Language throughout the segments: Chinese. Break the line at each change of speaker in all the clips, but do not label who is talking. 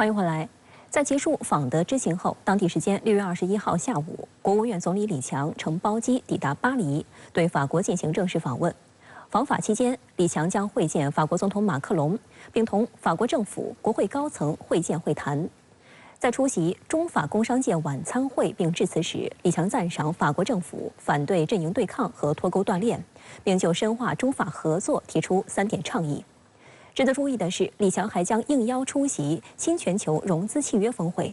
欢迎回来。在结束访德之行后，当地时间6月21号下午，国务院总理李强乘包机抵达巴黎，对法国进行正式访问。访法期间，李强将会见法国总统马克龙，并同法国政府、国会高层会见会谈。在出席中法工商界晚餐会并致辞时，李强赞赏法国政府反对阵营对抗和脱钩断链，并就深化中法合作提出3点倡议。值得注意的是，李强还将应邀出席新全球融资契约峰会。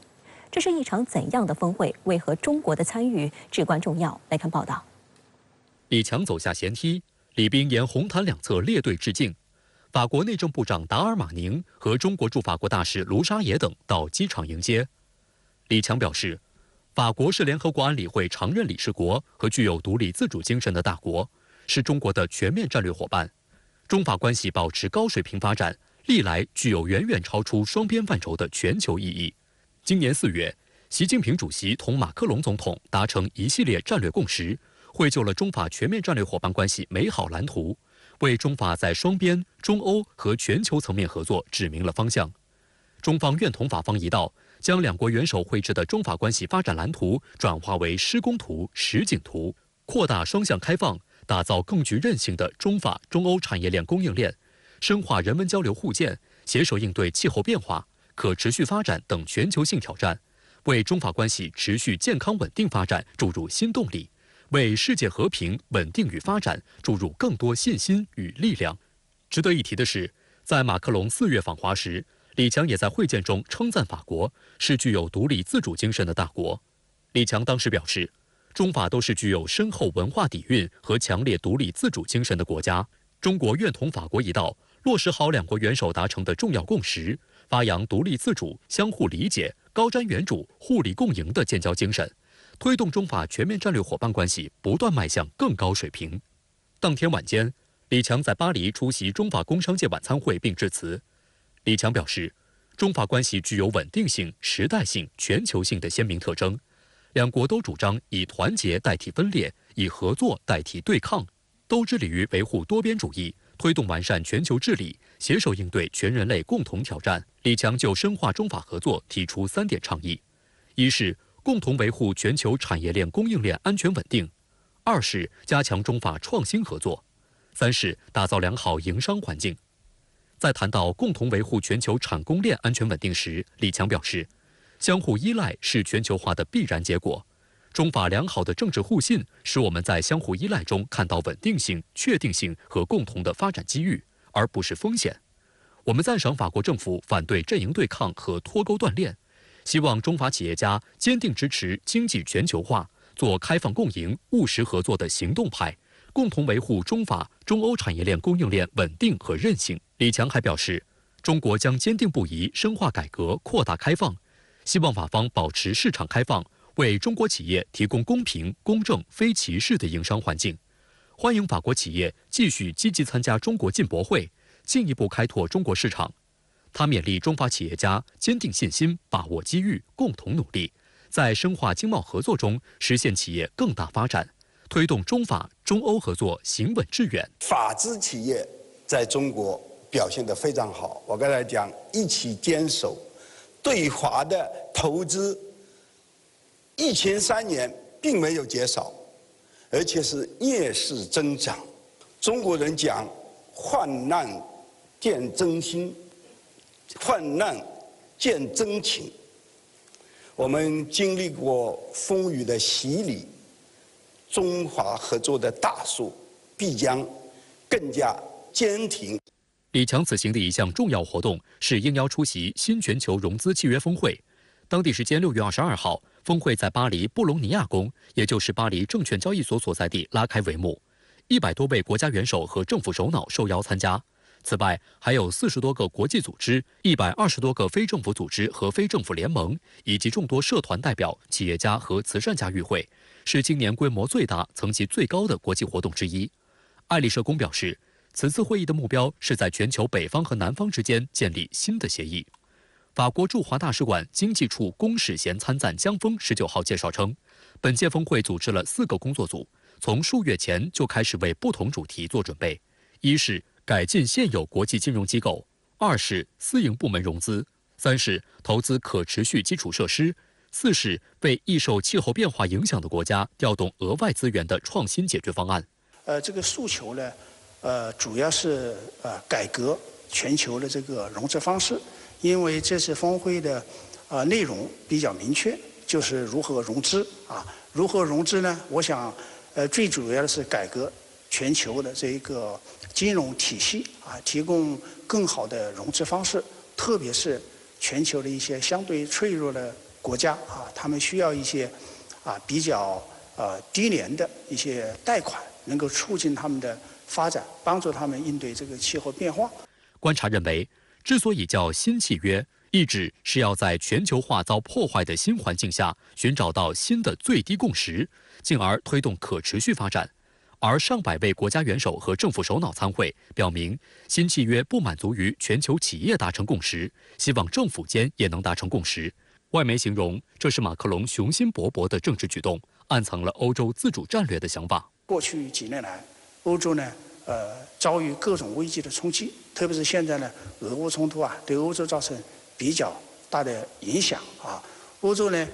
这是一场怎样的峰会？为何中国的参与至关重要？来看报道。
李强走下舷梯，礼宾沿红毯两侧列队致敬。法国内政部长达尔马宁和中国驻法国大使卢沙野等到机场迎接。李强表示，法国是联合国安理会常任理事国和具有独立自主精神的大国，是中国的全面战略伙伴。中法关系保持高水平发展，历来具有远远超出双边范畴的全球意义。今年4月，习近平主席同马克龙总统达成一系列战略共识，绘就了中法全面战略伙伴关系美好蓝图，为中法在双边、中欧和全球层面合作指明了方向。中方愿同法方一道，将两国元首绘制的中法关系发展蓝图转化为施工图、实景图，扩大双向开放，打造更具韧性的中法、中欧产业链供应链，深化人文交流互鉴，携手应对气候变化、可持续发展等全球性挑战，为中法关系持续健康稳定发展注入新动力，为世界和平稳定与发展注入更多信心与力量。值得一提的是，在马克龙4月访华时，李强也在会见中称赞法国是具有独立自主精神的大国。李强当时表示，中法都是具有深厚文化底蕴和强烈独立自主精神的国家，中国愿同法国一道，落实好两国元首达成的重要共识，发扬独立自主、相互理解、高瞻远瞩、互利共赢的建交精神，推动中法全面战略伙伴关系不断迈向更高水平。当天晚间，李强在巴黎出席中法工商界晚餐会并致辞。李强表示，中法关系具有稳定性、时代性、全球性的鲜明特征，两国都主张以团结代替分裂，以合作代替对抗，都致力于维护多边主义，推动完善全球治理，携手应对全人类共同挑战。李强就深化中法合作提出3点倡议：一是共同维护全球产业链供应链安全稳定；二是加强中法创新合作；三是打造良好营商环境。在谈到共同维护全球产供链安全稳定时，李强表示，相互依赖是全球化的必然结果。中法良好的政治互信，使我们在相互依赖中看到稳定性、确定性和共同的发展机遇，而不是风险。我们赞赏法国政府反对阵营对抗和脱钩断链，希望中法企业家坚定支持经济全球化，做开放共赢、务实合作的行动派，共同维护中法、中欧产业链供应链稳定和韧性。李强还表示，中国将坚定不移深化改革、扩大开放，希望法方保持市场开放，为中国企业提供公平、公正、非歧视的营商环境，欢迎法国企业继续积极参加中国进博会，进一步开拓中国市场。他勉励中法企业家坚定信心，把握机遇，共同努力，在深化经贸合作中实现企业更大发展，推动中法、中欧合作行稳致远。
法资企业在中国表现得非常好，我刚才讲一起坚守，对华的投资疫情3年并没有减少，而且是逆势增长。中国人讲患难见真心，患难见真情。我们经历过风雨的洗礼，中华合作的大树必将更加坚挺。
李强此行的一项重要活动是应邀出席新全球融资契约峰会。当地时间6月22号，峰会在巴黎布隆尼亚宫，也就是巴黎证券交易所所在地拉开帷幕，100多位国家元首和政府首脑受邀参加。此外，还有40多个国际组织、120多个非政府组织和非政府联盟，以及众多社团代表、企业家和慈善家与会，是今年规模最大、层级最高的国际活动之一。爱丽舍宫表示，此次会议的目标是在全球北方和南方之间建立新的协议。法国驻华大使馆经济处公使衔参赞江峰19号介绍称，本届峰会组织了4个工作组，从数月前就开始为不同主题做准备：一是改进现有国际金融机构；二是私营部门融资； 3是投资可持续基础设施，4是为易受气候变化影响的国家调动额外资源的创新解决方案。
这个诉求呢，主要是改革全球的这个融资方式，因为这次峰会的内容比较明确，就是如何融资啊。如何融资呢？我想，最主要的是改革全球的这个金融体系啊，提供更好的融资方式，特别是全球的一些相对脆弱的国家啊，他们需要一些比较低廉的一些贷款，能够促进他们的发展，帮助他们应对这个气候变化。
观察认为，之所以叫新契约，意指是要在全球化遭破坏的新环境下，寻找到新的最低共识，进而推动可持续发展。而上百位国家元首和政府首脑参会，表明新契约不满足于全球企业达成共识，希望政府间也能达成共识。外媒形容这是马克龙雄心勃勃的政治举动，暗藏了欧洲自主战略的想法。
过去几年来，欧洲呢，遭遇各种危机的冲击，特别是现在呢，俄乌冲突对欧洲造成比较大的影响啊。欧洲呢，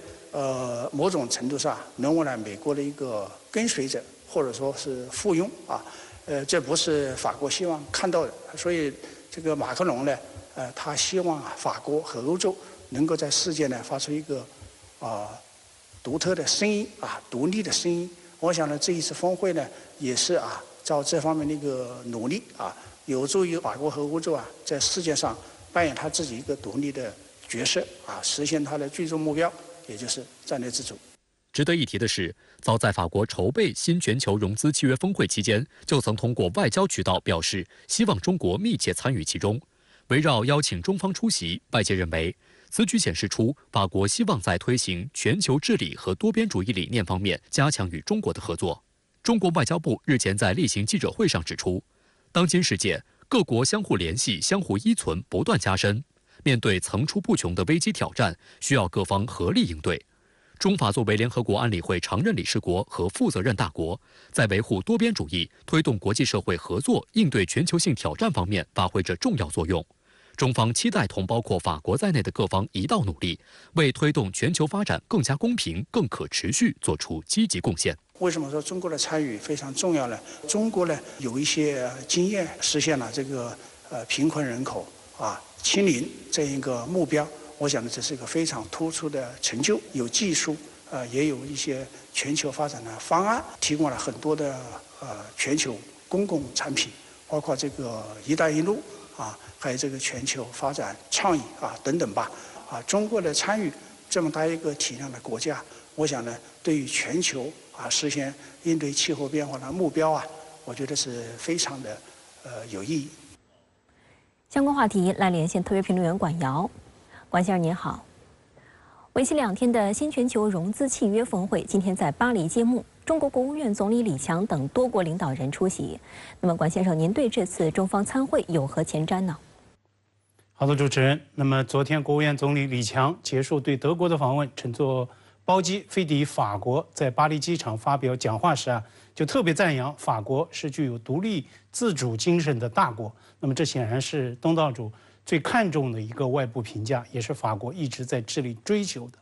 某种程度上沦为了美国的一个跟随者，或者说是附庸啊。这不是法国希望看到的，所以这个马克龙呢，他希望法国和欧洲能够在世界呢发出一个独特的声音独立的声音。我想呢，这一次峰会呢，也是照这方面的一个努力有助于法国和欧洲在世界上扮演他自己一个独立的角色实现他的最终目标，也就是战略自主。
值得一提的是，早在法国筹备新全球融资契约峰会期间，就曾通过外交渠道表示希望中国密切参与其中。围绕邀请中方出席，外界认为此举显示出法国希望在推行全球治理和多边主义理念方面加强与中国的合作。中国外交部日前在例行记者会上指出，当今世界各国相互联系、相互依存不断加深，面对层出不穷的危机挑战，需要各方合力应对。中法作为联合国安理会常任理事国和负责任大国，在维护多边主义、推动国际社会合作、应对全球性挑战方面发挥着重要作用。中方期待同包括法国在内的各方一道努力，为推动全球发展更加公平、更可持续做出积极贡献。
为什么说中国的参与非常重要呢？中国呢有一些经验，实现了这个贫困人口清零这一个目标。我想呢，这是一个非常突出的成就。有技术，也有一些全球发展的方案，提供了很多的全球公共产品，包括这个“一带一路”还有这个全球发展倡议等等吧。中国的参与这么大一个体量的国家，我想呢，对于全球实现应对气候变化的目标我觉得是非常的有意义。
相关话题来连线特约评论员管瑶。管先生您好，为期2天的新全球融资契约峰会今天在巴黎揭幕，中国国务院总理李强等多国领导人出席。那么，管先生，您对这次中方参会有何前瞻呢？
好的，主持人。那么，昨天国务院总理李强结束对德国的访问，乘坐包机飞抵法国，在巴黎机场发表讲话时就特别赞扬法国是具有独立自主精神的大国。那么，这显然是东道主最看重的一个外部评价，也是法国一直在致力追求的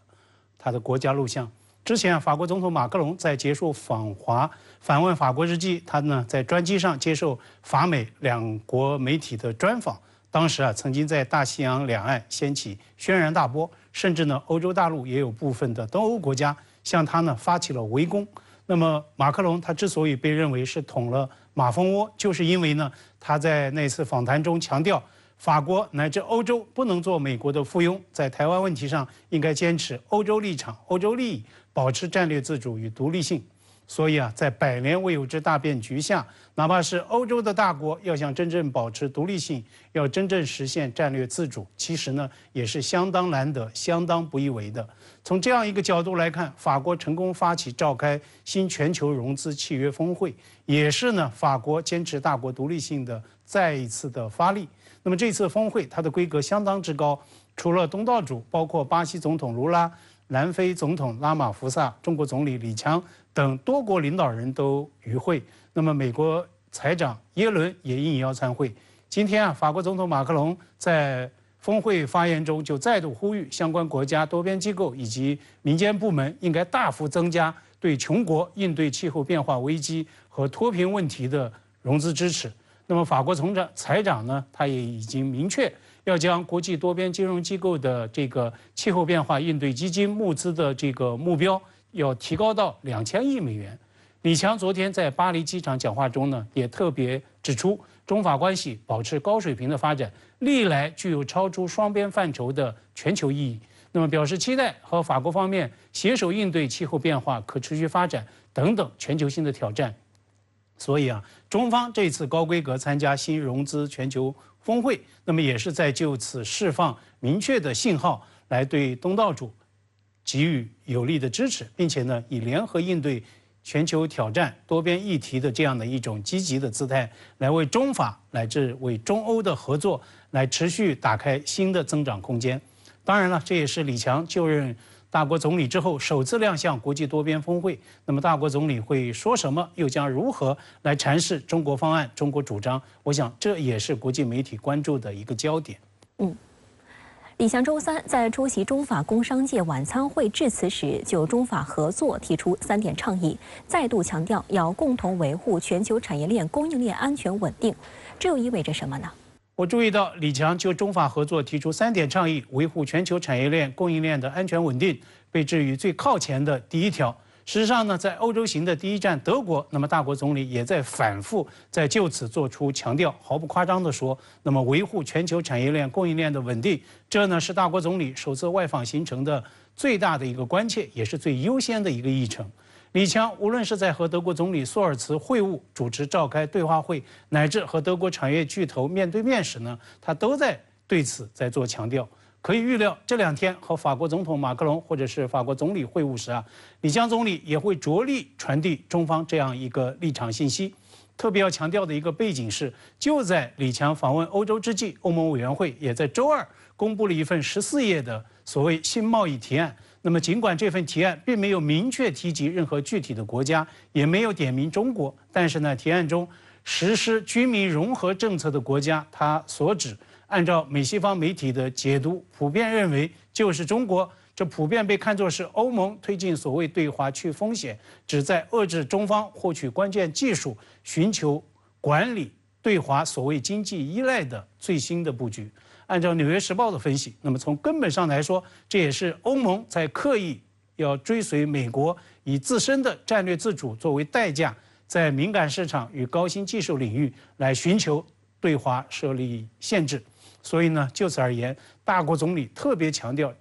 他的国家路向。之前法国总统马克龙在结束访问法国之际，他呢在专机上接受法美两国媒体的专访。当时曾经在大西洋两岸掀起轩然大波，甚至呢欧洲大陆也有部分的东欧国家向他呢发起了围攻。那么马克龙他之所以被认为是捅了马蜂窝，就是因为呢他在那次访谈中强调，法国乃至欧洲不能做美国的附庸，在台湾问题上应该坚持欧洲立场、欧洲利益，保持战略自主与独立性。所以在百年未有之大变局下，哪怕是欧洲的大国，要想真正保持独立性，要真正实现战略自主，其实呢也是相当难得、相当不易为的。从这样一个角度来看，法国成功发起召开新全球融资契约峰会，也是呢法国坚持大国独立性的再一次的发力。那么这次峰会它的规格相当之高，除了东道主，包括巴西总统卢拉、南非总统拉马福萨、中国总理李强等多国领导人都与会。那么美国财长耶伦也应邀参会。今天法国总统马克龙在峰会发言中就再度呼吁相关国家、多边机构以及民间部门应该大幅增加对穷国应对气候变化危机和脱贫问题的融资支持。那么，法国财长呢，他也已经明确要将国际多边金融机构的这个气候变化应对基金募资的这个目标要提高到2000亿美元。李强昨天在巴黎机场讲话中呢，也特别指出，中法关系保持高水平的发展，历来具有超出双边范畴的全球意义。那么表示期待和法国方面携手应对气候变化、可持续发展等等全球性的挑战。所以中方这次高规格参加新融资全球峰会，那么也是在就此释放明确的信号，来对东道主给予有力的支持，并且呢，以联合应对全球挑战、多边议题的这样的一种积极的姿态，来为中法乃至为中欧的合作来持续打开新的增长空间。当然了，这也是李强就任大国总理之后首次亮相国际多边峰会。那么大国总理会说什么，又将如何来阐释中国方案、中国主张？我想这也是国际媒体关注的一个焦点。
李强周三在出席中法工商界晚餐会致辞时，就中法合作提出3点倡议，再度强调要共同维护全球产业链供应链安全稳定。这又意味着什么呢？
我注意到李强就中法合作提出3点倡议，维护全球产业链供应链的安全稳定，被置于最靠前的第1条。事实上呢，在欧洲行的第一站德国，那么大国总理也在反复在就此做出强调，毫不夸张地说，那么维护全球产业链供应链的稳定，这呢是大国总理首次外访行程的最大的一个关切，也是最优先的一个议程。李强无论是在和德国总理朔尔茨会晤、主持召开对话会，乃至和德国产业巨头面对面时呢，他都在对此在做强调。可以预料，这2天和法国总统马克龙或者是法国总理会晤时李强总理也会着力传递中方这样一个立场信息。特别要强调的一个背景是，就在李强访问欧洲之际，欧盟委员会也在周二公布了一份14页的所谓新贸易提案。那么，尽管这份提案并没有明确提及任何具体的国家，也没有点名中国，但是呢，提案中实施居民融合政策的国家，它所指，按照美西方媒体的解读，普遍认为就是中国。这普遍被看作是欧盟推进所谓对华去风险，旨在遏制中方获取关键技术，寻求管理对华所谓经济依赖的最新的布局。按照《纽约时报》的分析，那么从根本上来说，这也是欧盟在刻意要追随美国，以自身的战略自主作为代价，在敏感市场与高新技术领域来寻求对华设立限制。所以呢，就此而言，大国总理特别强调，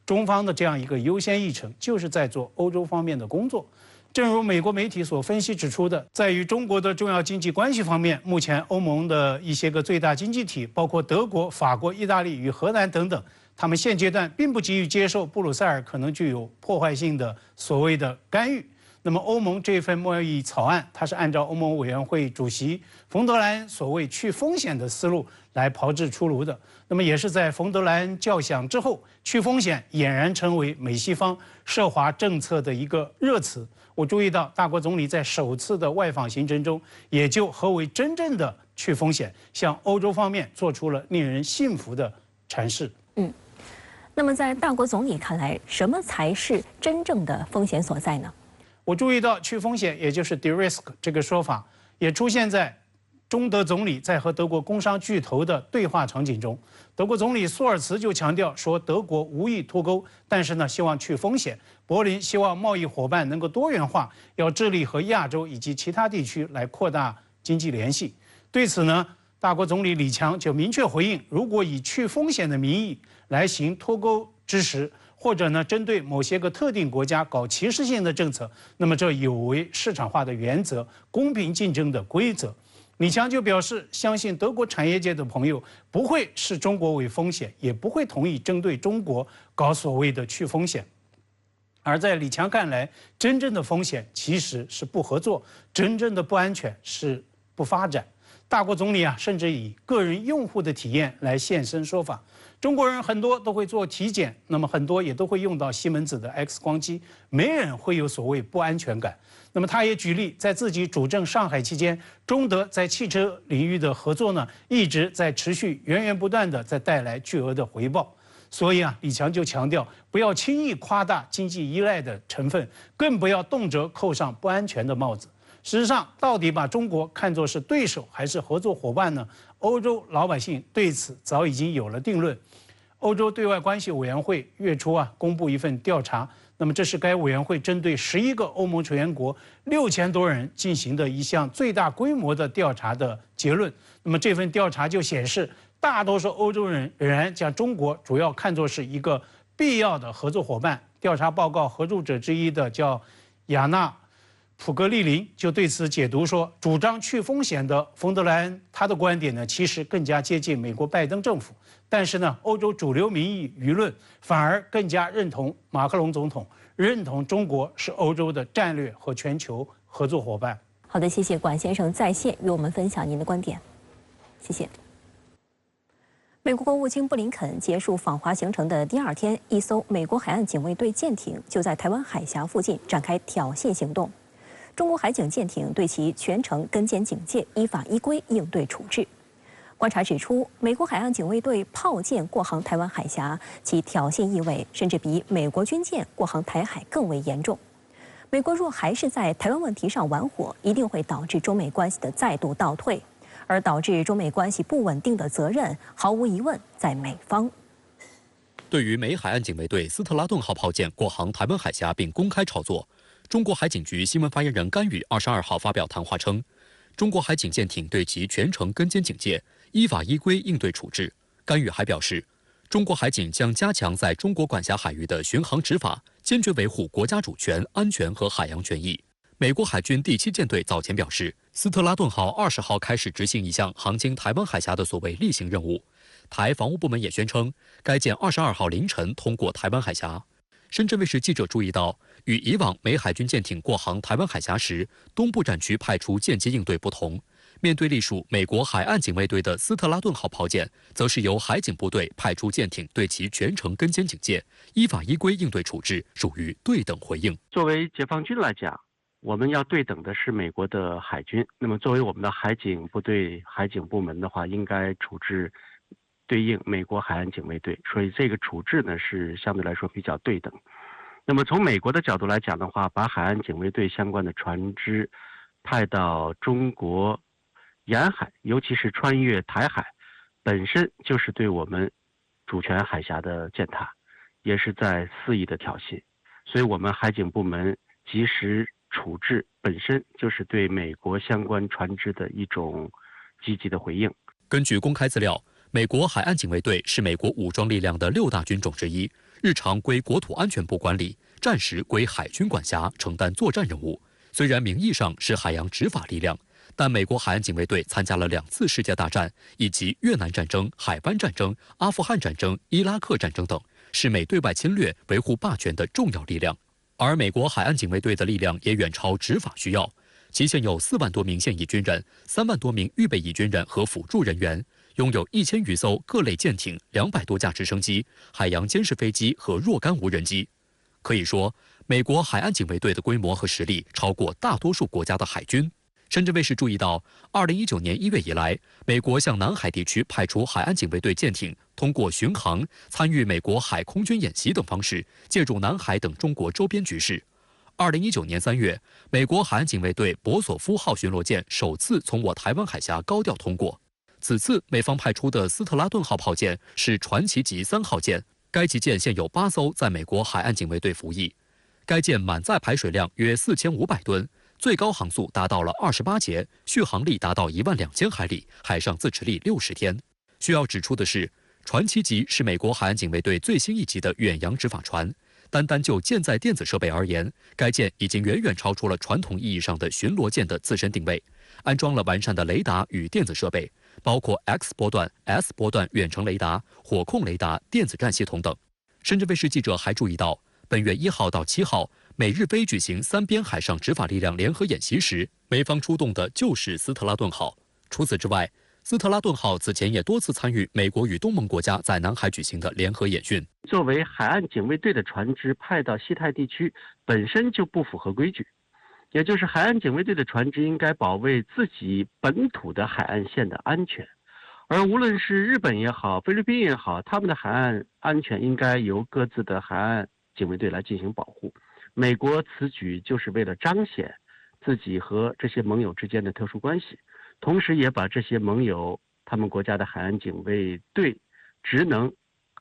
中方的这样一个优先议程，就是在做欧洲方面的工作。正如美国媒体所分析指出的，在与中国的重要经济关系方面，目前欧盟的一些个最大经济体，包括德国、法国、意大利与荷兰等等，他们现阶段并不急于接受布鲁塞尔可能具有破坏性的所谓的干预。那么欧盟这份贸易草案，它是按照欧盟委员会主席冯德莱恩所谓去风险的思路来炮制出炉的。那么也是在冯德莱恩叫响之后，去风险俨然成为美西方涉华政策的一个热词。我注意到大国总理在首次的外访行程中，也就何为真正的去风险，向欧洲方面做出了令人信服的阐释。
那么在大国总理看来，什么才是真正的风险所在呢？
我注意到去风险，也就是 de-risk 这个说法，也出现在中德总理在和德国工商巨头的对话场景中。德国总理朔尔茨就强调说，德国无意脱钩，但是呢，希望去风险。柏林希望贸易伙伴能够多元化，要致力和亚洲以及其他地区来扩大经济联系。对此呢，大国总理李强就明确回应，如果以去风险的名义来行脱钩之时，或者呢，针对某些个特定国家搞歧视性的政策，那么这有违市场化的原则、公平竞争的规则。李强就表示，相信德国产业界的朋友不会视中国为风险，也不会同意针对中国搞所谓的去风险。而在李强看来，真正的风险其实是不合作，真正的不安全是不发展。大国总理啊，甚至以个人用户的体验来现身说法。中国人很多都会做体检，那么很多也都会用到西门子的 X 光机，没人会有所谓不安全感。那么他也举例，在自己主政上海期间，中德在汽车领域的合作呢，一直在持续源源不断的在带来巨额的回报。所以啊，李强就强调，不要轻易夸大经济依赖的成分，更不要动辄扣上不安全的帽子。事实上，到底把中国看作是对手还是合作伙伴呢？欧洲老百姓对此早已经有了定论。欧洲对外关系委员会月初公布一份调查，那么这是该委员会针对11个欧盟成员国6000多人进行的一项最大规模的调查的结论。那么这份调查就显示，大多数欧洲人仍然将中国主要看作是一个必要的合作伙伴。调查报告合著者之一的叫亚纳普格利林就对此解读说，主张去风险的冯德莱恩，他的观点呢，其实更加接近美国拜登政府，但是呢，欧洲主流民意舆论反而更加认同马克龙总统，认同中国是欧洲的战略和全球合作伙伴。
好的，谢谢管先生在线与我们分享您的观点，谢谢。美国国务卿布林肯结束访华行程的第2天，一艘美国海岸警卫队舰艇就在台湾海峡附近展开挑衅行动。中国海警舰艇对其全程跟监警戒，依法依规应对处置。观察指出，美国海岸警卫队炮舰过航台湾海峡，其挑衅意味甚至比美国军舰过航台海更为严重。美国若还是在台湾问题上玩火，一定会导致中美关系的再度倒退，而导致中美关系不稳定的责任，毫无疑问在美方。
对于美海岸警卫队斯特拉顿号炮舰过航台湾海峡并公开炒作，中国海警局新闻发言人甘宇22号发表谈话称，中国海警舰艇对其全程跟监警戒，依法依规应对处置。甘宇还表示，中国海警将加强在中国管辖海域的巡航执法，坚决维护国家主权、安全和海洋权益。美国海军第7舰队早前表示，斯特拉顿号20号开始执行一项航经台湾海峡的所谓例行任务。台防务部门也宣称，该舰22号凌晨通过台湾海峡。深圳卫视记者注意到，与以往美海军舰艇过航台湾海峡时，东部战区派出舰机应对不同。面对隶属美国海岸警卫队的斯特拉顿号炮舰，则是由海警部队派出舰艇对其全程跟监警戒，依法依规应对处置，属于对等回应。
作为解放军来讲，我们要对等的是美国的海军，那么作为我们的海警部队、海警部门的话，应该处置对应美国海岸警卫队，所以这个处置呢是相对来说比较对等。那么从美国的角度来讲的话，把海岸警卫队相关的船只派到中国沿海，尤其是穿越台海，本身就是对我们主权海峡的践踏，也是在肆意的挑衅。所以我们海警部门及时处置，本身就是对美国相关船只的一种积极的回应。
根据公开资料，美国海岸警卫队是美国武装力量的6大军种之一，日常归国土安全部管理，战时归海军管辖，承担作战任务。虽然名义上是海洋执法力量，但美国海岸警卫队参加了2次世界大战，以及越南战争、海湾战争、阿富汗战争、伊拉克战争等，是美对外侵略、维护霸权的重要力量。而美国海岸警卫队的力量也远超执法需要，其现有4万多名现役军人、3万多名预备役军人和辅助人员，拥有1000余艘各类舰艇、200多架直升机、海洋监视飞机和若干无人机。可以说，美国海岸警卫队的规模和实力超过大多数国家的海军。深圳卫视注意到，2019年1月以来，美国向南海地区派出海岸警卫队舰艇，通过巡航、参与美国海空军演习等方式，介入南海等中国周边局势。2019年3月，美国海岸警卫队博索夫号巡逻舰首次从我台湾海峡高调通过。此次美方派出的斯特拉顿号炮舰是传奇级3号舰，该级舰现有8艘在美国海岸警卫队服役。该舰满载排水量约4500吨，最高航速达到了28节，续航力达到12000海里，海上自持力60天。需要指出的是，传奇级是美国海岸警卫队最新一级的远洋执法船。单单就舰载电子设备而言，该舰已经远远超出了传统意义上的巡逻舰的自身定位，安装了完善的雷达与电子设备，包括 X 波段、S 波段远程雷达、火控雷达、电子战系统等。深圳卫视记者还注意到，本月1号到7号，美日菲举行3边海上执法力量联合演习时，美方出动的就是斯特拉顿号。除此之外，斯特拉顿号此前也多次参与美国与东盟国家在南海举行的联合演训。
作为海岸警卫队的船只派到西太地区，本身就不符合规矩，也就是海岸警卫队的船只应该保卫自己本土的海岸线的安全，而无论是日本也好，菲律宾也好，他们的海岸安全应该由各自的海岸警卫队来进行保护。美国此举就是为了彰显自己和这些盟友之间的特殊关系，同时也把这些盟友他们国家的海岸警卫队职能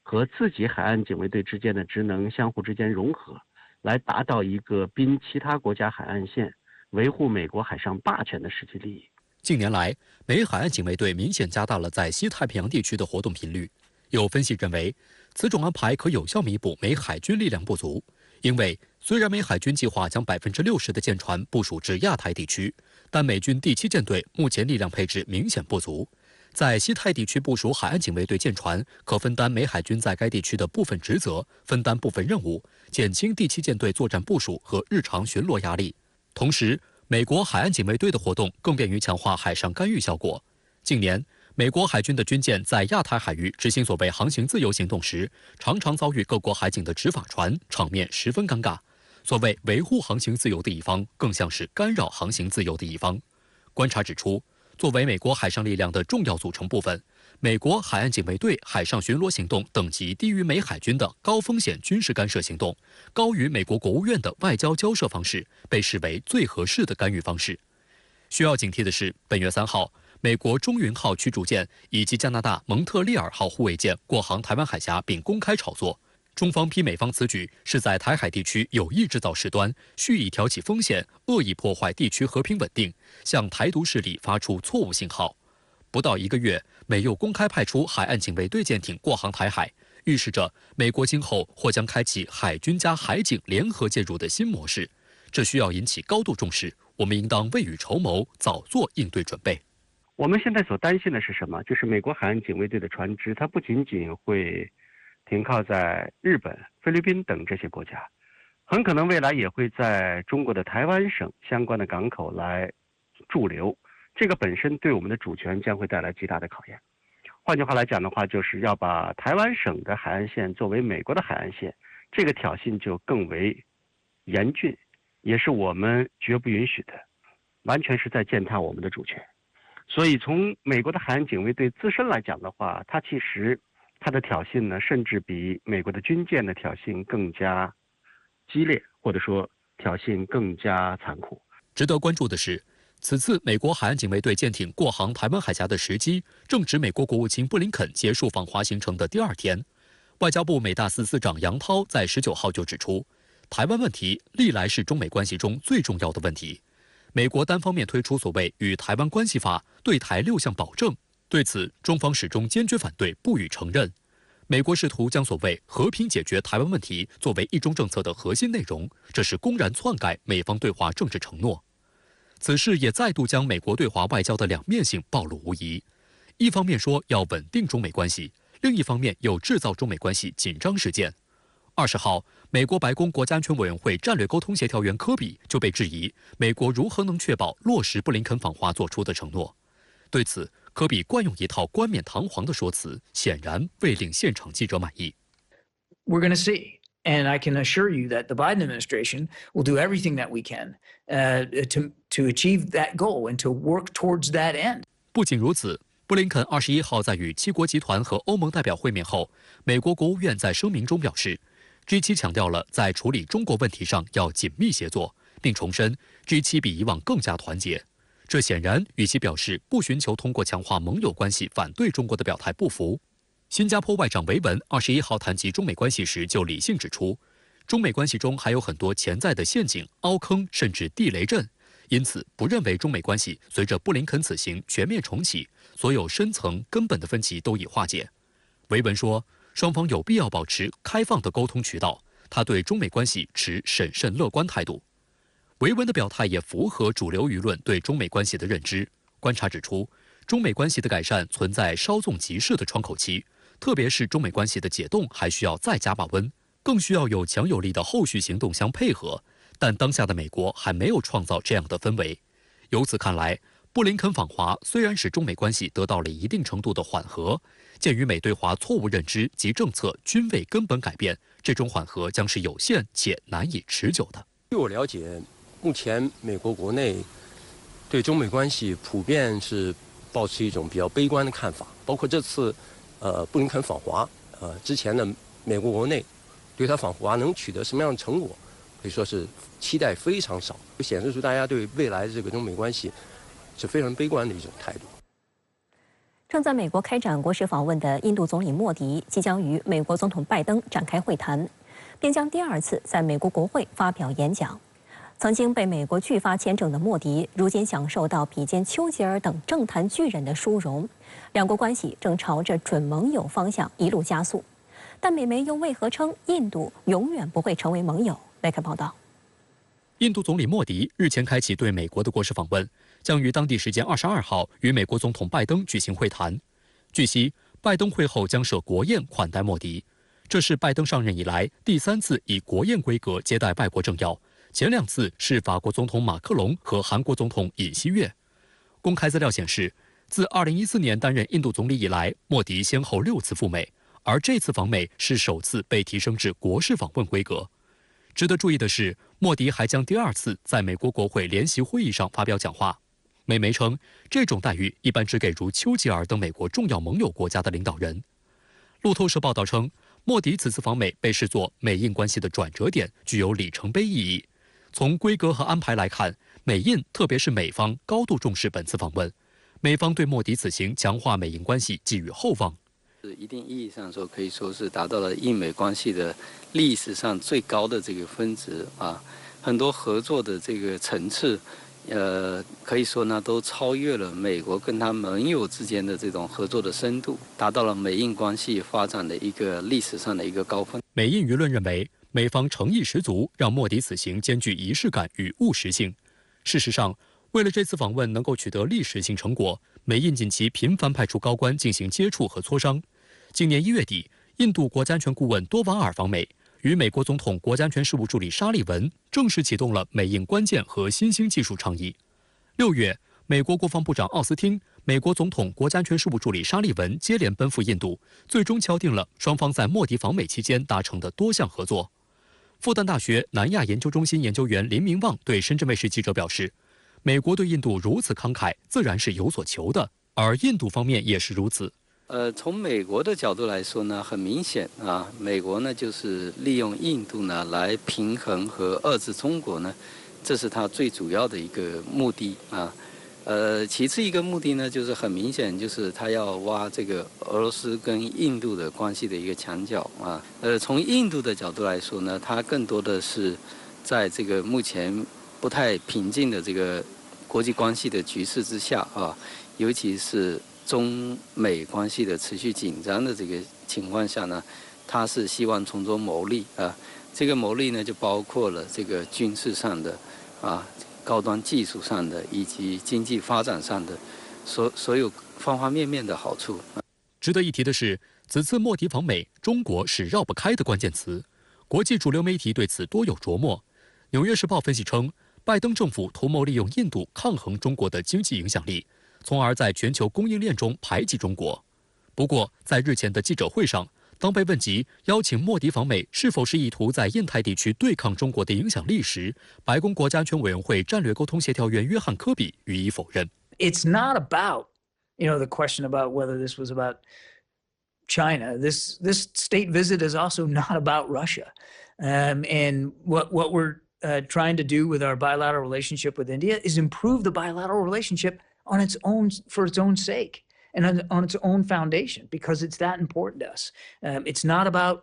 和自己海岸警卫队之间的职能相互之间融合，来达到一个滨其他国家海岸线，维护美国海上霸权的实际利益。
近年来，美海岸警卫队明显加大了在西太平洋地区的活动频率。有分析认为，此种安排可有效弥补美海军力量不足。因为虽然美海军计划将60%的舰船部署至亚太地区，但美军第7舰队目前力量配置明显不足。在西太地区部署海岸警卫队舰船，可分担美海军在该地区的部分职责，分担部分任务，减轻第7舰队作战部署和日常巡逻压力。同时，美国海岸警卫队的活动更便于强化海上干预效果。近年，美国海军的军舰在亚太海域执行所谓航行自由行动时，常常遭遇各国海警的执法船，场面十分尴尬。所谓维护航行自由的一方，更像是干扰航行自由的一方。观察指出，作为美国海上力量的重要组成部分，美国海岸警卫队海上巡逻行动等级低于美海军的高风险军事干涉行动，高于美国国务院的外交交涉方式，被视为最合适的干预方式。需要警惕的是，本月3号，美国中云号驱逐舰以及加拿大蒙特利尔号护卫舰过航台湾海峡并公开炒作。中方批美方此举是在台海地区有意制造事端，蓄意挑起风险，恶意破坏地区和平稳定，向台独势力发出错误信号。不到1个月，美又公开派出海岸警卫队舰艇过航台海，预示着美国今后或将开启海军加海警联合介入的新模式。这需要引起高度重视，我们应当未雨绸缪，早做应对准备。
我们现在所担心的是什么？就是美国海岸警卫队的船只，它不仅仅会停靠在日本、菲律宾等这些国家，很可能未来也会在中国的台湾省相关的港口来驻留。这个本身对我们的主权将会带来极大的考验。换句话来讲的话，就是要把台湾省的海岸线作为美国的海岸线，这个挑衅就更为严峻，也是我们绝不允许的，完全是在践踏我们的主权。所以从美国的海岸警卫队自身来讲的话，它其实它的挑衅呢，甚至比美国的军舰的挑衅更加激烈，或者说挑衅更加残酷。
值得关注的是，此次美国海岸警卫队舰艇过航台湾海峡的时机，正值美国国务卿布林肯结束访华行程的第2天。外交部美大司司长杨涛在19号就指出，台湾问题历来是中美关系中最重要的问题。美国单方面推出所谓《与台湾关系法》，对台6项保证，对此中方始终坚决反对，不予承认。美国试图将所谓和平解决台湾问题作为一中政策的核心内容，这是公然篡改美方对华政治承诺。此事也再度将美国对华外交的两面性暴露无遗。一方面说要稳定中美关系，另一方面又制造中美关系紧张事件。20号，美国白宫国家安全委员会战略沟通协调员科比就被质疑，美国如何能确保落实布林肯访华做出的承诺？对此，科比惯用一套冠冕堂皇的说辞，显然未令现场记者满意。
We're going to see. And I can assure you that the Biden administration will do everything that we can to achieve that goal and to work towards that end.
不仅如此，布林肯21号在与7国集团和欧盟代表会面后，美国国务院在声明中表示 ，G7 强调了在处理中国问题上要紧密协作，并重申 G7 比以往更加团结。这显然与其表示不寻求通过强化盟友关系反对中国的表态不符。新加坡外长维文21号谈及中美关系时就理性指出，中美关系中还有很多潜在的陷阱、凹坑甚至地雷阵，因此不认为中美关系随着布林肯此行全面重启，所有深层根本的分歧都已化解。维文说，双方有必要保持开放的沟通渠道，他对中美关系持审慎乐观态度。维文的表态也符合主流舆论对中美关系的认知。观察指出，中美关系的改善存在稍纵即逝的窗口期，特别是中美关系的解冻还需要再加把温，更需要有强有力的后续行动相配合。但当下的美国还没有创造这样的氛围。由此看来，布林肯访华虽然使中美关系得到了一定程度的缓和，鉴于美对华错误认知及政策均未根本改变，这种缓和将是有限且难以持久的。
据我了解，目前美国国内对中美关系普遍是抱持一种比较悲观的看法，包括这次布林肯访华，之前的美国国内对他访华能取得什么样的成果，可以说是期待非常少，显示出大家对未来的这个中美关系是非常悲观的一种态度。
正在美国开展国事访问的印度总理莫迪即将与美国总统拜登展开会谈，并将第2次在美国国会发表演讲。曾经被美国拒发签证的莫迪，如今享受到比肩丘吉尔等政坛巨人的殊荣，两国关系正朝着准盟友方向一路加速。但美媒又为何称印度永远不会成为盟友？来看报道。
印度总理莫迪日前开启对美国的国事访问，将于当地时间22号与美国总统拜登举行会谈。据悉，拜登会后将设国宴款待莫迪，这是拜登上任以来第3次以国宴规格接待外国政要，前2次是法国总统马克龙和韩国总统尹锡悦。公开资料显示，自2014年担任印度总理以来，莫迪先后6次赴美，而这次访美是首次被提升至国事访问规格。值得注意的是，莫迪还将第2次在美国国会联席会议上发表讲话。美媒称，这种待遇一般只给如丘吉尔等美国重要盟友国家的领导人。路透社报道称，莫迪此次访美被视作美印关系的转折点，具有里程碑意义。从规格和安排来看，美印特别是美方高度重视本次访问，美方对莫迪此行强化美印关系寄予厚望。
一定意义上说，可以说是达到了印美关系的历史上最高的这个分值啊，很多合作的这个层次，可以说呢都超越了美国跟他盟友之间的这种合作的深度，达到了美印关系发展的一个历史上的一个高峰。
美印舆论认为，美方诚意十足，让莫迪此行兼具仪式感与务实性。事实上，为了这次访问能够取得历史性成果，美印近期频繁派出高官进行接触和磋商。今年1月底，印度国家安全顾问多瓦尔访美，与美国总统国家安全事务助理沙利文正式启动了美印关键和新兴技术倡议。6月，美国国防部长奥斯汀、美国总统国家安全事务助理沙利文接连奔赴印度，最终敲定了双方在莫迪访美期间达成的多项合作。复旦大学南亚研究中心研究员林明旺对深圳卫视记者表示，美国对印度如此慷慨，自然是有所求的，而印度方面也是如此。
从美国的角度来说呢，很明显啊，美国呢就是利用印度呢来平衡和遏制中国呢，这是它最主要的一个目的啊。其次一个目的呢，就是很明显，就是他要挖这个俄罗斯跟印度的关系的一个墙角啊。从印度的角度来说呢，它更多的是在这个目前不太平静的这个国际关系的局势之下啊，尤其是中美关系的持续紧张的这个情况下呢，他是希望从中牟利啊。这个牟利呢，就包括了这个军事上的啊、高端技术上的以及经济发展上的所有方方面面的好处。
值得一提的是，此次莫迪访美，中国是绕不开的关键词。国际主流媒体对此多有琢磨。《纽约时报》分析称，拜登政府图谋利用印度抗衡中国的经济影响力，从而在全球供应链中排挤中国。不过，在日前的记者会上，当被问及邀请莫迪访美是否是意图在印太地区对抗中国的影响力时，白宫国家安全委员会战略沟通协调员约翰·科比予以否认。
It's not about, the question about whether this was about China. This state visit is also not about Russia. And what we're trying to do with our bilateral relationship with India is improve the bilateral relationship on its own, for its own sake, and on its own foundation, because it's that important to us. It's not about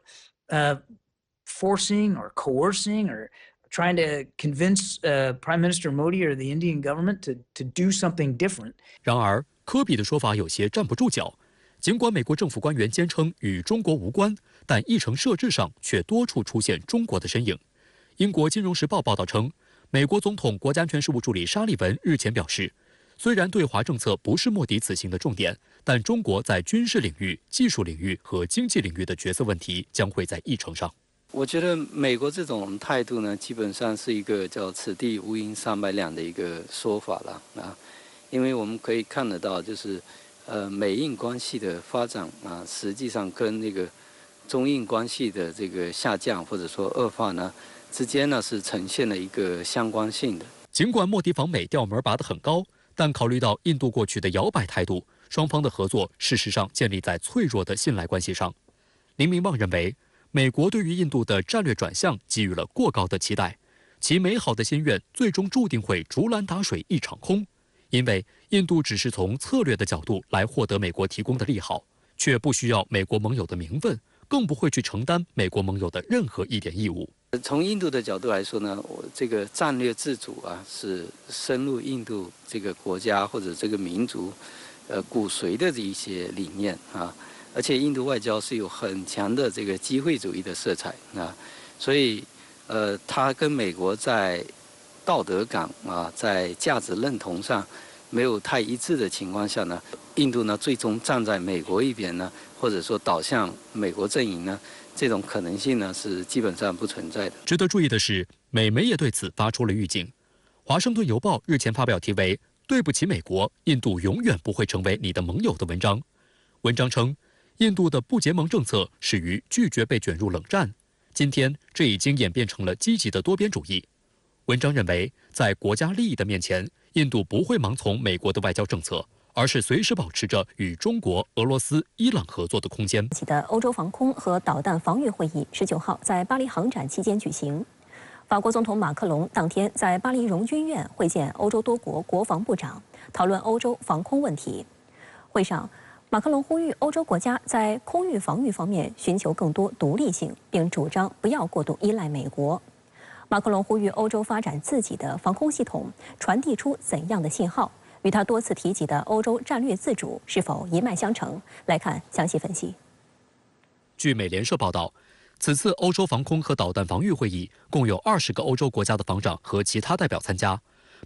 forcing or coercing or trying to convince Prime Minister Modi or the Indian government to do something different.
然而，科比的说法有些站不住脚。尽管美国政府官员坚称与中国无关，但议程设置上却多处出现中国的身影。英国《金融时报》报道称，美国总统国家安全事务助理沙利文日前表示，虽然对华政策不是莫迪此行的重点，但中国在军事领域、技术领域和经济领域的角色问题将会在议程上。
我觉得美国这种态度呢，基本上是一个叫"此地无银三百两"的一个说法了啊。因为我们可以看得到，就是美印关系的发展啊，实际上跟那个中印关系的这个下降或者说恶化呢之间呢是呈现了一个相关性的。
尽管莫迪访美调门拔得很高，但考虑到印度过去的摇摆态度，双方的合作事实上建立在脆弱的信赖关系上。林明旺认为，美国对于印度的战略转向给予了过高的期待，其美好的心愿最终注定会竹篮打水一场空，因为印度只是从策略的角度来获得美国提供的利好，却不需要美国盟友的名分，更不会去承担美国盟友的任何一点义务。
从印度的角度来说呢，这个战略自主啊，是深入印度这个国家或者这个民族，骨髓的这一些理念啊。而且印度外交是有很强的这个机会主义的色彩啊，所以它跟美国在道德感啊，在价值认同上没有太一致的情况下呢，印度呢最终站在美国一边呢，或者说倒向美国阵营呢，这种可能性呢是基本上不存在的。
值得注意的是，美媒也对此发出了预警。华盛顿邮报日前发表题为“对不起美国，印度永远不会成为你的盟友”的文章。文章称，印度的不结盟政策始于拒绝被卷入冷战，今天这已经演变成了积极的多边主义。文章认为，在国家利益的面前，印度不会盲从美国的外交政策，而是随时保持着与中国、俄罗斯、伊朗合作的空间。
的欧洲防空和导弹防御会议19号在巴黎航展期间举行。法国总统马克龙当天在巴黎荣军院会见欧洲多国国防部长，讨论欧洲防空问题。会上，马克龙呼吁欧洲国家在空域防御方面寻求更多独立性，并主张不要过度依赖美国。马克龙呼吁欧洲发展自己的防空系统，传递出怎样的信号？与他多次提及的欧洲战略自主是否一脉相承？来看详细分析。
据美联社报道，此次欧洲防空和导弹防御会议共有20个欧洲国家的防长和其他代表参加。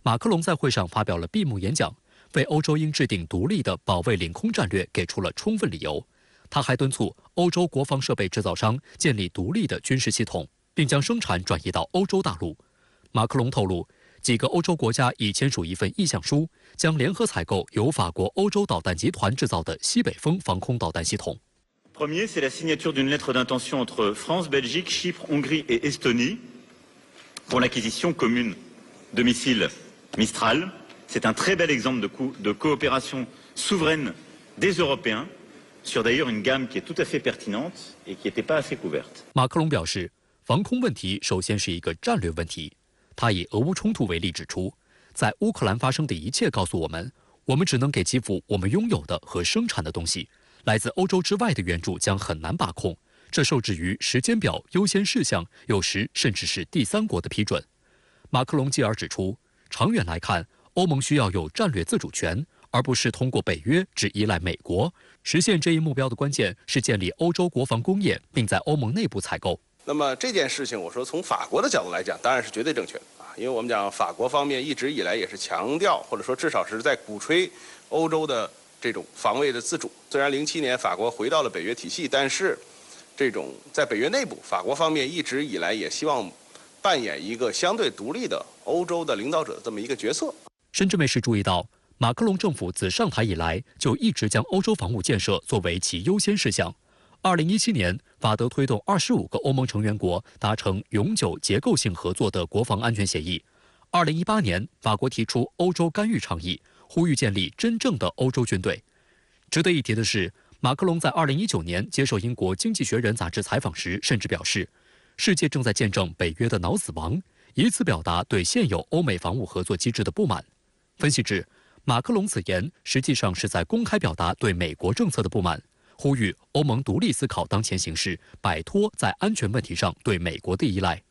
马克龙在会上发表了闭幕演讲，为欧洲应制定独立的保卫领空战略给出了充分理由。他还敦促欧洲国防设备制造商建立独立的军事系统，并将生产转移到欧洲大陆。马克龙透露，几个欧洲国家已签署一份意向书，将联合采购由法国欧洲导弹集团制造的西北风防空导弹系统。
Premier, c'est la signature d'une lettre d'intention entre France, Belgique, Chypre, Hongrie et Estonie pour l'acquisition commune de missiles Mistral. C'est un très bel exemple de coopération souveraine des Européens sur d'ailleurs une gamme qui est tout à fait pertinente et qui n'était pas assez couverte.
马克龙表示，防空问题首先是一个战略问题。他以俄乌冲突为例指出，在乌克兰发生的一切告诉我们，我们只能给基辅我们拥有的和生产的东西。来自欧洲之外的援助将很难把控，这受制于时间表、优先事项，有时甚至是第三国的批准。马克龙继而指出，长远来看，欧盟需要有战略自主权，而不是通过北约只依赖美国。实现这一目标的关键是建立欧洲国防工业，并在欧盟内部采购。
那么这件事情，我说从法国的角度来讲，当然是绝对正确的啊，因为我们讲法国方面一直以来也是强调，或者说至少是在鼓吹欧洲的这种防卫的自主。虽然07年法国回到了北约体系，但是这种在北约内部，法国方面一直以来也希望扮演一个相对独立的欧洲的领导者的这么一个角色。
深圳卫视注意到，马克龙政府自上台以来就一直将欧洲防务建设作为其优先事项。2017年，法德推动25个欧盟成员国达成永久结构性合作的国防安全协议。2018年，法国提出欧洲干预倡议，呼吁建立真正的欧洲军队。值得一提的是，马克龙在2019年接受英国《经济学人》杂志采访时，甚至表示，世界正在见证北约的脑死亡，以此表达对现有欧美防务合作机制的不满。分析指，马克龙此言实际上是在公开表达对美国政策的不满，呼吁欧盟独立思考当前形势，摆脱在安全问题上对美国的依赖。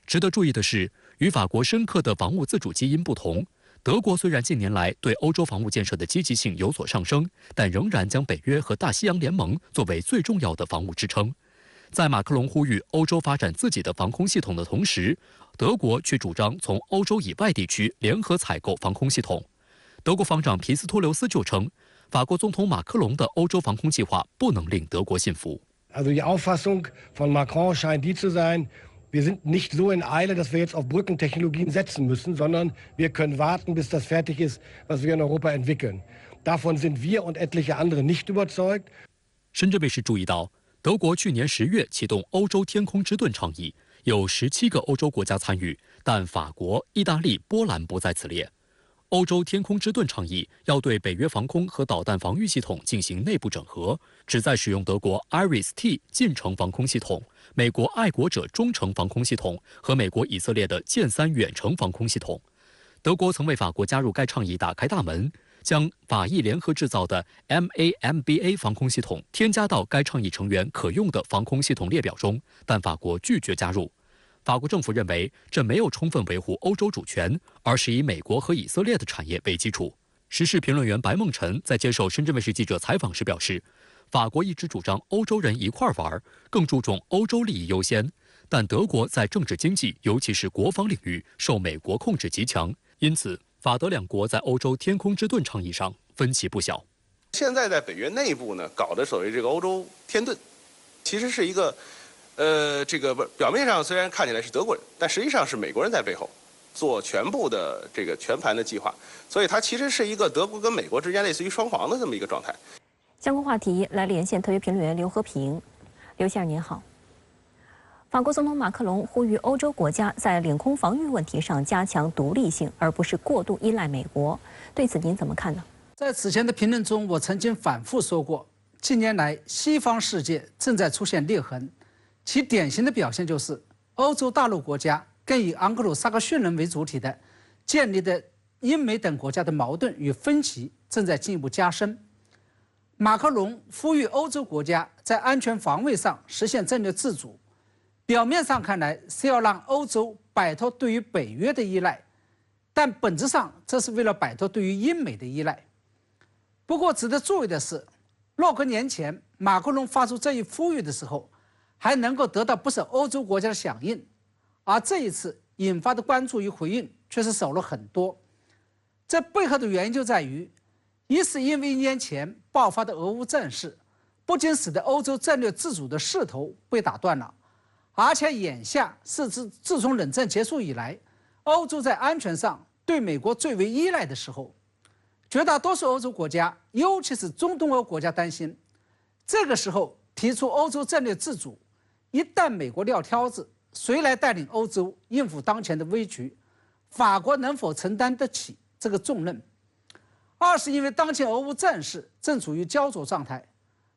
值得注意的是，与法国深刻的防务自主基因不同，德国虽然近年来对欧洲防务建设的积极性有所上升，但仍然将北约和大西洋联盟作为最重要的防务支撑。在马克龙呼吁欧洲发展自己的防空系统的同时，德国却主张从欧洲以外地区联合采购防空系统。德国防长皮斯托留斯就称，法国总统马克龙的欧洲防空计划不能令德国信服。
Also die Auffassung von Macron scheint die zu sein, Wir sind nicht so in Eile, dass wir jetzt auf Brückentechnologien setzen müssen, sondern wir können warten, bis das fertig ist, was wir in Europa entwickeln. Davon sind wir und etliche andere nicht überzeugt.
深圳卫视注意到，德国去年10月启动欧洲天空之盾倡议，有17个欧洲国家参与，但法国、意大利、波兰不在此列。欧洲天空之盾倡议要对北约防空和导弹防御系统进行内部整合，旨在使用德国 IRIS-T 近程防空系统、美国爱国者中程防空系统和美国以色列的剑3远程防空系统。德国曾为法国加入该倡议打开大门，将法意联合制造的 MAMBA 防空系统添加到该倡议成员可用的防空系统列表中，但法国拒绝加入。法国政府认为这没有充分维护欧洲主权，而是以美国和以色列的产业为基础。时事评论员白梦辰在接受深圳卫视记者采访时表示，法国一直主张欧洲人一块玩，更注重欧洲利益优先，但德国在政治经济，尤其是国防领域受美国控制极强，因此法德两国在欧洲天空之盾倡议上分歧不小。
现在在北约内部呢，搞的所谓这个欧洲天盾，其实是一个这个表面上虽然看起来是德国人，但实际上是美国人在背后做全部的这个全盘的计划，所以它其实是一个德国跟美国之间类似于双簧的这么一个状态。
相关话题来连线特约评论员刘和平。刘先生您好。法国总统马克龙呼吁欧洲国家在领空防御问题上加强独立性，而不是过度依赖美国。对此您怎么看呢？
在此前的评论中，我曾经反复说过，近年来西方世界正在出现裂痕。其典型的表现就是欧洲大陆国家跟以盎格鲁撒克逊人为主体的建立的英美等国家的矛盾与分歧正在进一步加深。马克龙呼吁欧洲国家在安全防卫上实现战略自主，表面上看来是要让欧洲摆脱对于北约的依赖，但本质上这是为了摆脱对于英美的依赖。不过值得注意的是，若干年前马克龙发出这一呼吁的时候，还能够得到不少欧洲国家的响应，而这一次引发的关注与回应却是少了很多。这背后的原因就在于，一是因为1年前爆发的俄乌战事，不仅使得欧洲战略自主的势头被打断了，而且眼下是自从冷战结束以来，欧洲在安全上对美国最为依赖的时候。绝大多数欧洲国家，尤其是中东欧国家担心，这个时候提出欧洲战略自主，一旦美国撂挑子，谁来带领欧洲应付当前的危局？法国能否承担得起这个重任？二是因为当前俄乌战事正处于焦灼状态，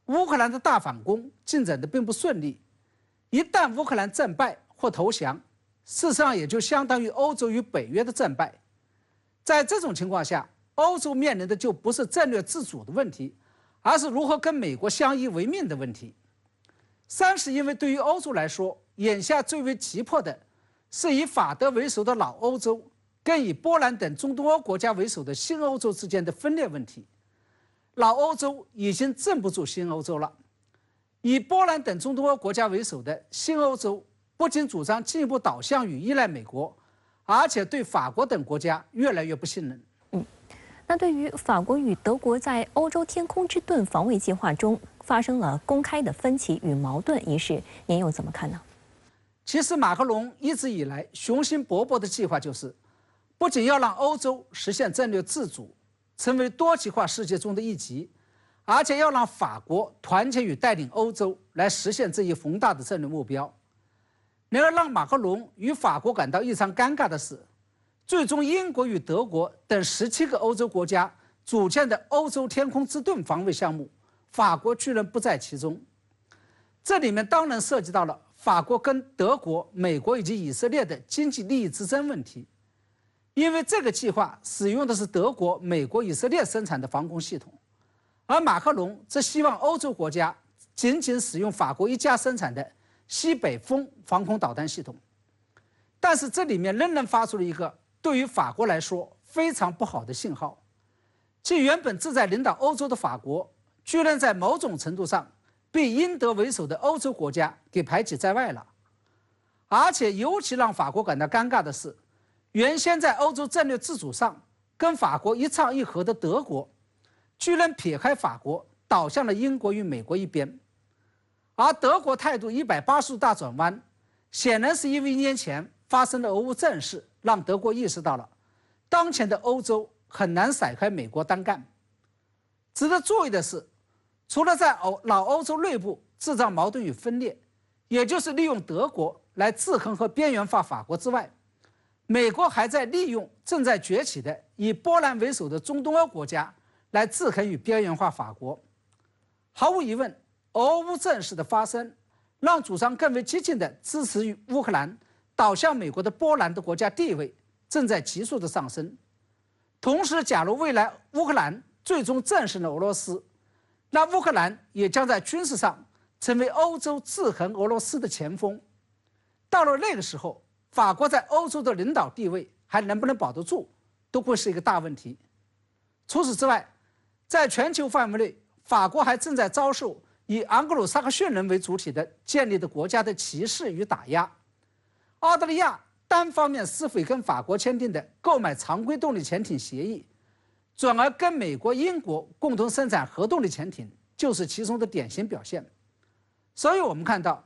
乌克兰的大反攻进展得并不顺利。一旦乌克兰战败或投降，事实上也就相当于欧洲与北约的战败。在这种情况下，欧洲面临的就不是战略自主的问题，而是如何跟美国相依为命的问题。三是因为对于欧洲来说，眼下最为急迫的是以法德为首的老欧洲跟以波兰等中东欧国家为首的新欧洲之间的分裂问题。老欧洲已经镇不住新欧洲了，以波兰等中东欧国家为首的新欧洲不仅主张进一步导向与依赖美国，而且对法国等国家越来越不信任。
那对于法国与德国在欧洲天空之盾防卫计划中发生了公开的分歧与矛盾一事，您又怎么看呢？
其实马克龙一直以来雄心勃勃的计划就是，不仅要让欧洲实现战略自主，成为多极化世界中的一极，而且要让法国团结与带领欧洲来实现这一宏大的战略目标。然而让马克龙与法国感到异常尴尬的是，最终英国与德国等17个欧洲国家组建的欧洲天空之盾防卫项目，法国居然不在其中。这里面当然涉及到了法国跟德国、美国以及以色列的经济利益之争问题，因为这个计划使用的是德国、美国、以色列生产的防空系统，而马克龙则希望欧洲国家仅仅使用法国一家生产的西北风防空导弹系统。但是这里面仍然发出了一个对于法国来说非常不好的信号，即原本志在领导欧洲的法国，居然在某种程度上被英德为首的欧洲国家给排挤在外了。而且尤其让法国感到尴尬的是，原先在欧洲战略自主上跟法国一唱一和的德国，居然撇开法国倒向了英国与美国一边。而德国态度180度大转弯，显然是因为1年前发生的俄乌战事，让德国意识到了当前的欧洲很难甩开美国单干。值得注意的是，除了在老欧洲内部制造矛盾与分裂，也就是利用德国来制衡和边缘化法国之外，美国还在利用正在崛起的以波兰为首的中东欧国家来制衡与边缘化法国。毫无疑问，俄乌战事的发生，让主张更为激进的支持于乌克兰倒向美国的波兰的国家地位正在急速的上升。同时，假如未来乌克兰最终战胜了俄罗斯，那乌克兰也将在军事上成为欧洲制衡俄罗斯的前锋。到了那个时候，法国在欧洲的领导地位还能不能保得住，都会是一个大问题。除此之外，在全球范围内，法国还正在遭受以盎格鲁撒克逊人为主体的建立的国家的歧视与打压。澳大利亚单方面撕毁跟法国签订的购买常规动力潜艇协议，转而跟美国、英国共同生产核动力潜艇，就是其中的典型表现。所以我们看到，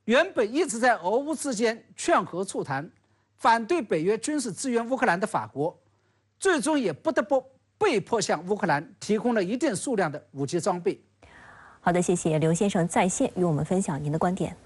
原本一直在俄乌之间劝和促谈，反对北约军事支援乌克兰的法国，最终也不得不被迫向乌克兰提供了一定数量的武器装备。
好的，谢谢刘先生在线与我们分享您的观点。